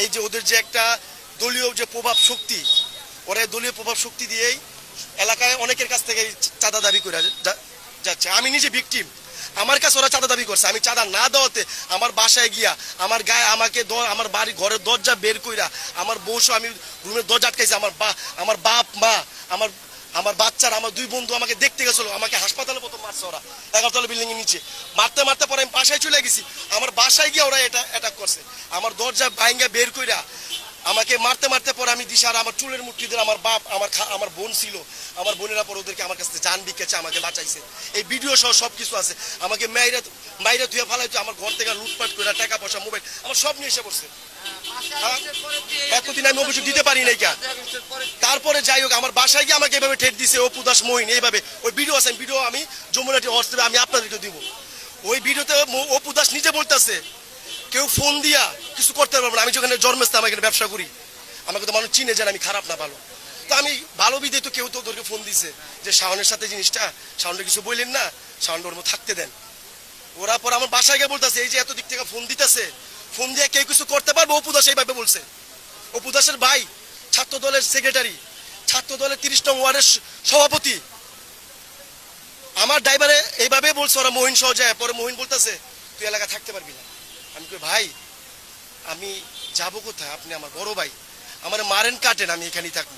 এই যে ওদের যে একটা দলীয় যে প্রভাব শক্তি, ওরা দলীয় প্রভাব শক্তি দিয়েই এলাকায় অনেকের কাছ থেকে চাঁদা দাবি করে যাচ্ছে। আমি নিজে ভিকটিম, আমার কাছে ওরা চাঁদা দাবি করছে। আমি চাঁদা না দেওয়াতে আমার বাসায় গিয়া আমার গায়ে আমাকে আমার বাড়ি ঘরের দরজা বের কইরা আমার বউসহ আমি রুমের দরজা আটকাইছে। আমার বাপ মা আমার বাচ্চারা আমার দুই বন্ধু আমাকে দেখতে গেছিল, আমাকে হাসপাতালে প্রথম মারছে ওরা 11তলা বিল্ডিং এর নিচে। মারতে মারতে পরে আমি বাসায় চলে গেছি, আমার বাসায় গিয়ে ওরা এটা অ্যাটাক করছে। আমার দরজা ভাঙ্গা বের কইরা আমাকে মারতে মারতে পরে আমি দিশারা আমার চুলের মুঠি ধরে আমার বাপ আমার বোন ছিল, আমার বোনেরা পরে ওদেরকে আমার কাছে জান বিকেছে, আমাকে বাঁচাইছে। এই ভিডিও সহ সবকিছু আছে। আমাকে মাইরা ধুয়ে ফালাইতো, আমার ঘর থেকে লুটপাট করে টাকা পয়সা মোবাইল আমার সব নিয়ে এসে পড়ছে। এতদিন আমি অভিযোগ দিতে পারি নাই। তারপরে যাই হোক আমার বাসায় গিয়ে আমাকে এভাবে ঠেট দিছে অপু দাস মহিন, এইভাবে। ওই ভিডিও আছে, ভিডিও আমি যমুনাটি হোয়াটসঅ্যাপে আমি আপনাদেরকে দিব। ওই ভিডিওতে অপু দাস নিজে বলতেছে কেউ ফোন দিয়া কিছু করতে পারবো না। আমি যেখানে জন্মস্থান, আমি এখানে ব্যবসা করি, আমাকে তো মানুষ চিনে যান আমি খারাপ না ভালো। তো আমি ভালো বিদে তো কেউ তো ওদেরকে ফোন দিছে যে শাওনের সাথে জিনিসটা, শাওনটা কিছু বললেন না, শাওনটা ওর মতো থাকতে দেন। ওরা পর আমার বাসায় গিয়ে বলতেছে এই যে এত দিক থেকে ফোন দিতেছে, ফোন দিয়ে কেউ কিছু করতে পারবো। অপু দাস এইভাবে বলছে। অপু দাসের ভাই ছাত্র দলের সেক্রেটারি, ছাত্র দলের 30 নং ওয়ার্ডের সভাপতি। আমার ড্রাইভারে এইভাবে বলছে ওরা মহিন সহ যায়। পরে মহিন বলতেছে তুই এলাকা থাকতে পারবি না। আমি কই ভাই আমি যাবো কোথায়, আপনি আমার বড় ভাই, আমার মারেন কাটেন, আমি এখানেই থাকবো।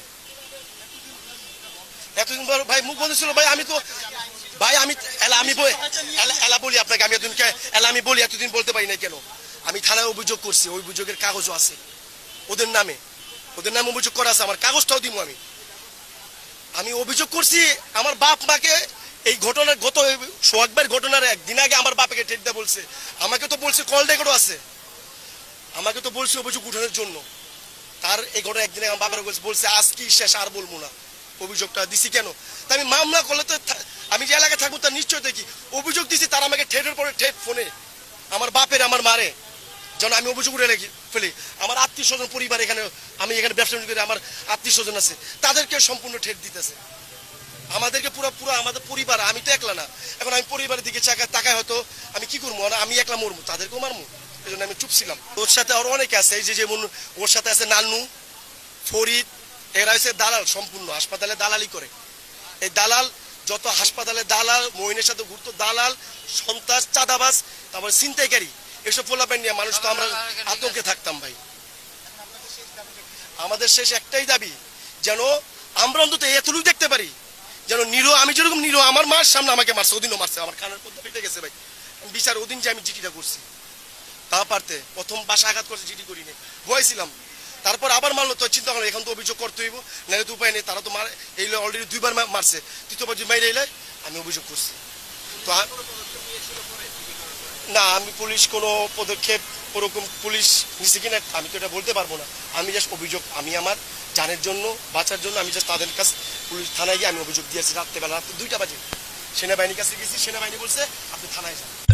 এতদিন ভাই মুখ বন্ধ ছিল ভাই। আমি তো ভাই আমি বলি আপনাকে, আমি এতদিনকে আমি বলি এতদিন বলতে পারি না কেন। আমি থানায় অভিযোগ করছি, ওই অভিযোগের কাগজও আছে ওদের নামে অভিযোগ করা আছে, আমার কাগজটাও দিব। আমি অভিযোগ করছি আমার বাপ মাকে। এই ঘটনার গত সোহাগবার ঘটনার একদিন আগে আমার বাপকে ঠেট দিয়ে বলছে, আমাকে তো বলছে কল রেকর্ডও আছে, আমাকে তো বলছে অভিযোগ উঠানোর জন্য। তার এই ঘটনা একদিন আমার বাপের বলছে আজ কি শেষ, আর বলবো না, অভিযোগটা দিছি কেন। তা আমি মামলা করলে তো আমি যে এলাকায় থাকবো তার নিশ্চয় দেখি অভিযোগ দিছি। তারা আমাকে ঠেটের পরে ঠেট ফোনে আমার বাপের আমার মারে যেন আমি অভিযোগ উঠে ফেলি। আমার আত্মীয় স্বজন পরিবার এখানে, আমি এখানে ব্যবসা করে আমার আত্মীয় স্বজন আছে, তাদেরকে সম্পূর্ণ ঠেট দিতেছে। আমাদেরকে পুরো আমাদের পরিবার, আমি তো একলা না। এখন আমি পরিবারের দিকে তাকায় হয়তো আমি কি করবো, আমি একলা মরবো, তাদেরকেও মারবো। এই জন্য আমি চুপ ছিলাম। ওর সাথে আরো অনেকে আছে, এই যে যেমন ওর সাথে আছে নান্নু, ফরিদ, এরা হচ্ছে দালাল, সম্পূর্ণ হাসপাতালে দালালি করে। এই দালাল যত হাসপাতালে দালাল, মহিনের সাথে ঘুরতো দালাল, সন্ত্রাস, চাঁদাবাজ, তারপরে ছিনতাইকারী, এসব পোলাপান নিয়ে মানুষ তো আমরা আতঙ্কে থাকতাম ভাই। আমাদের শেষ একটাই দাবি যেন আমরা অন্তত এতটুকু দেখতে পারি যেন আমি যেরকম আমার মার সামনে আমাকে মারছে, ওদিনও মারছে, আমার কানের পর্দা ফেটে গেছে ভাই। বিচার ওদিন যে আমি জিটিটা করছি তা পারতে প্রথম বাসা আঘাত করছে, জিটি করিনি, ভয় ছিলাম। তারপর আবার মারলো, তো চিন্তা করলো এখন তো অভিযোগ করতে হইব, নাহলে তো উপায় নেই। তারা তো এই অলরেডি 2বার মারছে, তৃতীয়বার যদি মাইরে এলে আমি অভিযোগ করছি। তো না আমি পুলিশ কোনো পদক্ষেপ ওরকম পুলিশ নিচ্ছে কিনা আমি তো এটা বলতে পারবো না। আমি জাস্ট অভিযোগ, আমি আমার জানের জন্য বাঁচার জন্য আমি জাস্ট তাদের কাছে পুলিশ থানায় গিয়ে আমি অভিযোগ দিয়েছি। রাত্রে 2টা বাজে সেনাবাহিনীর কাছে গেছি, সেনাবাহিনী বলছে আপনি থানায় যান।